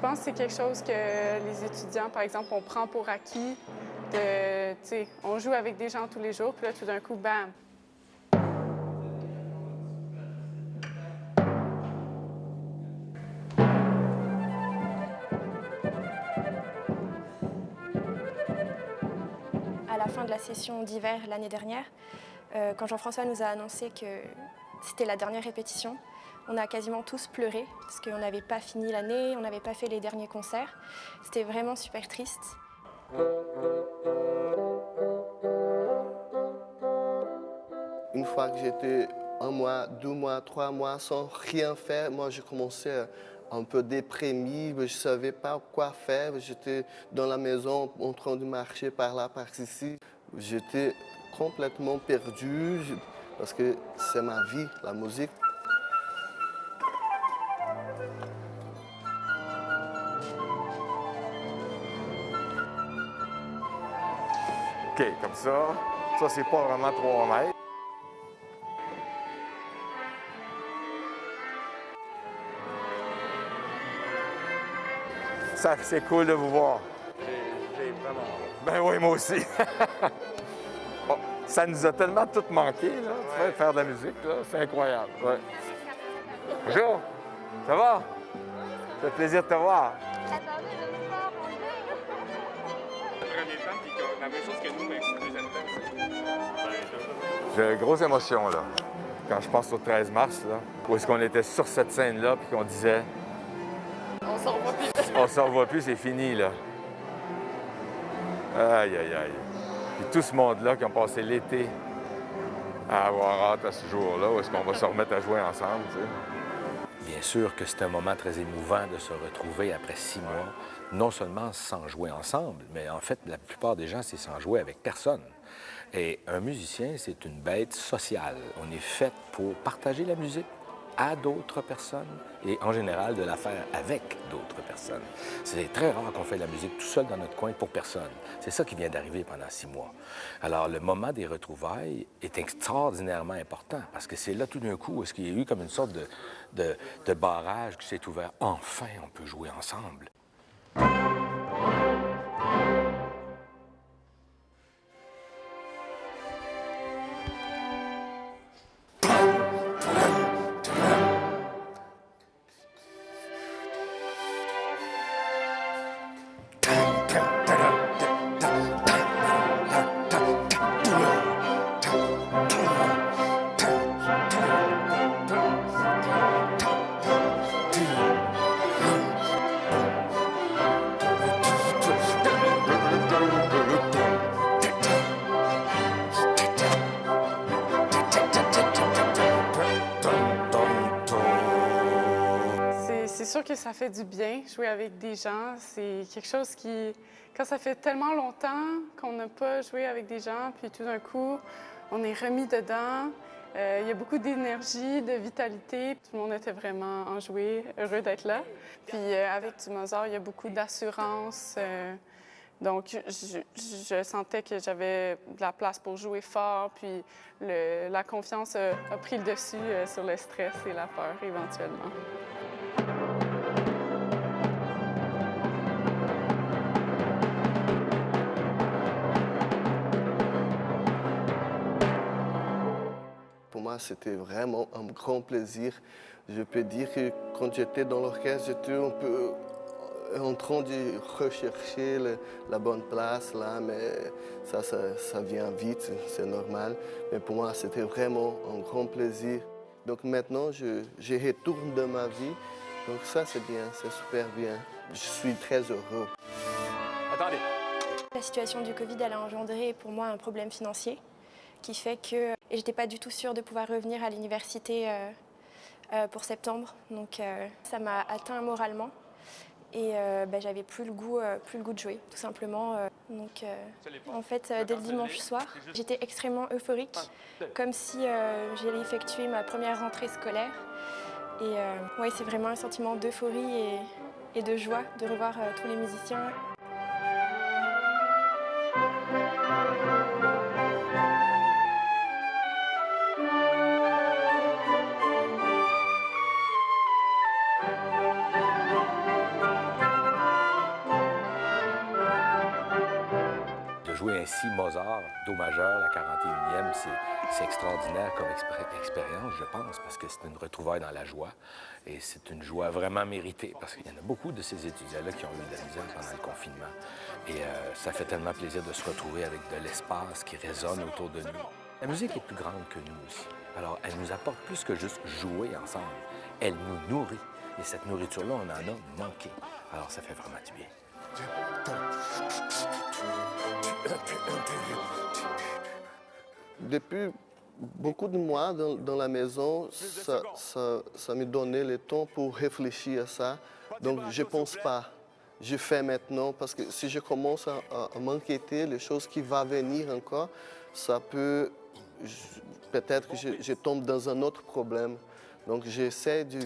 Je pense que c'est quelque chose que les étudiants, par exemple, on prend pour acquis. Tu sais, on joue avec des gens tous les jours, puis là, tout d'un coup, bam! À la fin de la session d'hiver l'année dernière, quand Jean-François nous a annoncé que c'était la dernière répétition, on a quasiment tous pleuré parce qu'on n'avait pas fini l'année, on n'avait pas fait les derniers concerts. C'était vraiment super triste. Une fois que j'étais 1 mois, 2 mois, 3 mois sans rien faire, moi je commençais un peu déprimé, je ne savais pas quoi faire. J'étais dans la maison en train de marcher par là, par ici. J'étais complètement perdu parce que c'est ma vie, la musique. OK, comme ça. Ça, c'est pas vraiment 3 mètres. Ça, c'est cool de vous voir. J'ai vraiment... Ben oui, moi aussi. Bon, ça nous a tellement tout manqué, là, tu vois, faire de la musique, là. C'est incroyable. Ouais. Bonjour, ça va? Ça fait plaisir de te voir. La même chose que nous, mais c'est des habitants. J'ai une grosse émotion, là, quand je pense au 13 mars, là, où est-ce qu'on était sur cette scène-là, puis qu'on disait... On s'en revoit plus. On s'en revoit plus, c'est fini, là. Aïe, aïe, aïe. Puis tout ce monde-là qui ont passé l'été à avoir hâte à ce jour-là, où est-ce qu'on va se remettre à jouer ensemble, tu sais. Bien sûr que c'est un moment très émouvant de se retrouver après 6 mois, non seulement sans jouer ensemble, mais en fait, la plupart des gens, c'est sans jouer avec personne. Et un musicien, c'est une bête sociale. On est fait pour partager la musique à d'autres personnes et en général de la faire avec d'autres personnes. C'est très rare qu'on fait de la musique tout seul dans notre coin pour personne. C'est ça qui vient d'arriver pendant 6 mois. Alors le moment des retrouvailles est extraordinairement important parce que c'est là tout d'un coup où est-ce qu'il y a eu comme une sorte de barrage qui s'est ouvert. Enfin, on peut jouer ensemble. C'est sûr que ça fait du bien, jouer avec des gens. C'est quelque chose qui, quand ça fait tellement longtemps qu'on n'a pas joué avec des gens, puis tout d'un coup, on est remis dedans. Il y a beaucoup d'énergie, de vitalité. Tout le monde était vraiment enjoué, heureux d'être là. Puis avec du Mozart, il y a beaucoup d'assurance. Donc, je sentais que j'avais de la place pour jouer fort, puis la confiance a pris le dessus sur le stress et la peur éventuellement. Pour moi, c'était vraiment un grand plaisir. Je peux dire que quand j'étais dans l'orchestre, j'étais un peu en train de rechercher la bonne place, là, mais ça vient vite, c'est normal. Mais pour moi, c'était vraiment un grand plaisir. Donc maintenant, je retourne dans ma vie. Donc ça, c'est bien, c'est super bien. Je suis très heureux. Attendez. La situation du Covid, elle a engendré pour moi un problème financier qui fait que j'étais pas du tout sûre de pouvoir revenir à l'université pour septembre. Donc ça m'a atteint moralement et j'avais plus le goût de jouer, tout simplement. Donc en fait, dès le dimanche soir, j'étais extrêmement euphorique, comme si j'allais effectuer ma première rentrée scolaire. Et ouais, c'est vraiment un sentiment d'euphorie et de joie de revoir tous les musiciens. ainsi Mozart, Do majeur, la 41e, c'est extraordinaire comme expérience, je pense, parce que c'est une retrouvaille dans la joie. Et c'est une joie vraiment méritée, parce qu'il y en a beaucoup de ces étudiants-là qui ont eu de la misère pendant le confinement. Et ça fait tellement plaisir de se retrouver avec de l'espace qui résonne autour de nous. La musique est plus grande que nous aussi. Alors, elle nous apporte plus que juste jouer ensemble. Elle nous nourrit. Et cette nourriture-là, on en a manqué. Alors, ça fait vraiment du bien. Depuis beaucoup de mois dans la maison, ça me donnait le temps pour réfléchir à ça. Donc, je ne pense pas. Je fais maintenant parce que si je commence à m'inquiéter, les choses qui vont venir encore, ça peut... Peut-être que je tombe dans un autre problème. Donc, j'essaie de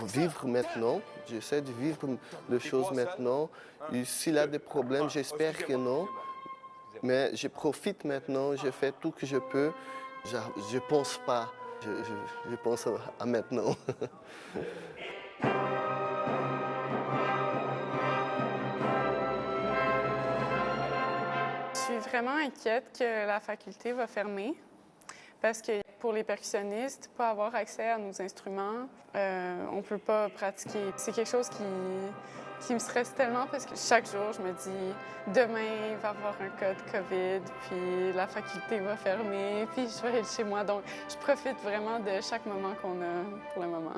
vivre maintenant. J'essaie de vivre les choses maintenant. Et s'il y a des problèmes, j'espère que non. Mais je profite maintenant, je fais tout ce que je peux. Je ne pense pas. Je pense à maintenant. Je suis vraiment inquiète que la faculté va fermer parce que pour les percussionnistes, pas avoir accès à nos instruments, on ne peut pas pratiquer. C'est quelque chose qui me stresse tellement parce que chaque jour, je me dis demain, il va y avoir un cas de COVID, puis la faculté va fermer, puis je vais être chez moi. Donc, je profite vraiment de chaque moment qu'on a pour le moment.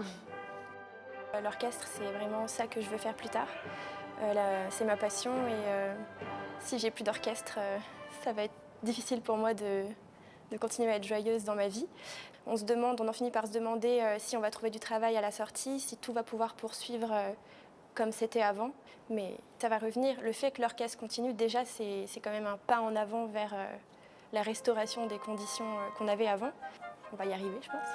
L'orchestre, c'est vraiment ça que je veux faire plus tard. C'est ma passion et si j'ai plus d'orchestre, ça va être difficile pour moi de continuer à être joyeuse dans ma vie. On en finit par se demander si on va trouver du travail à la sortie, si tout va pouvoir poursuivre comme c'était avant. Mais ça va revenir. Le fait que l'orchestre continue, déjà, c'est quand même un pas en avant vers la restauration des conditions qu'on avait avant. On va y arriver, je pense.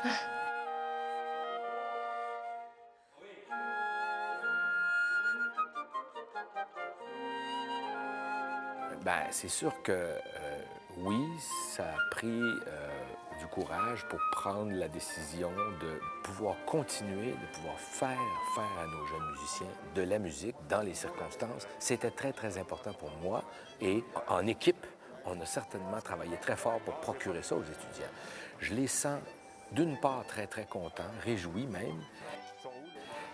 Bien, c'est sûr que oui, ça a pris du courage pour prendre la décision de pouvoir continuer, de pouvoir faire à nos jeunes musiciens de la musique dans les circonstances. C'était très, très important pour moi. Et en équipe, on a certainement travaillé très fort pour procurer ça aux étudiants. Je les sens, d'une part, très, très contents, réjouis même.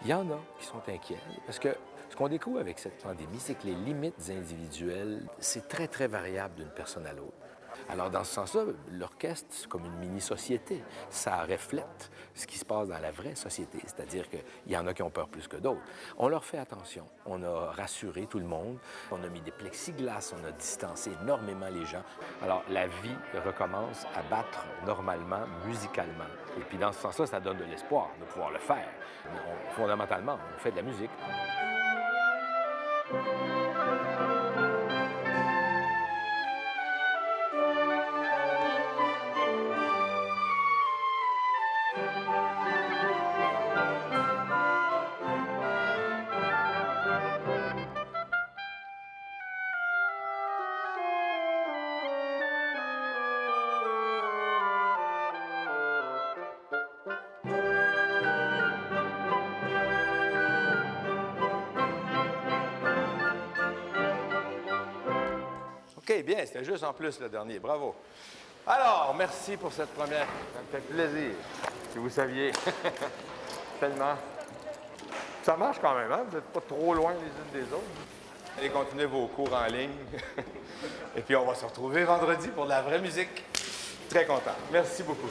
Il y en a qui sont inquiets parce que ce qu'on découvre avec cette pandémie, c'est que les limites individuelles, c'est très, très variable d'une personne à l'autre. Alors, dans ce sens-là, l'orchestre, c'est comme une mini-société. Ça reflète ce qui se passe dans la vraie société, c'est-à-dire qu'il y en a qui ont peur plus que d'autres. On leur fait attention. On a rassuré tout le monde. On a mis des plexiglas, on a distancé énormément les gens. Alors, la vie recommence à battre normalement, musicalement. Et puis, dans ce sens-là, ça donne de l'espoir de pouvoir le faire. Fondamentalement, on fait de la musique. OK, bien, c'était juste en plus le dernier. Bravo. Alors, merci pour cette première. Ça me fait plaisir. Si vous saviez. Tellement. Ça marche quand même, hein? Vous n'êtes pas trop loin les unes des autres. Allez continuer vos cours en ligne. Et puis, on va se retrouver vendredi pour de la vraie musique. Très content. Merci beaucoup.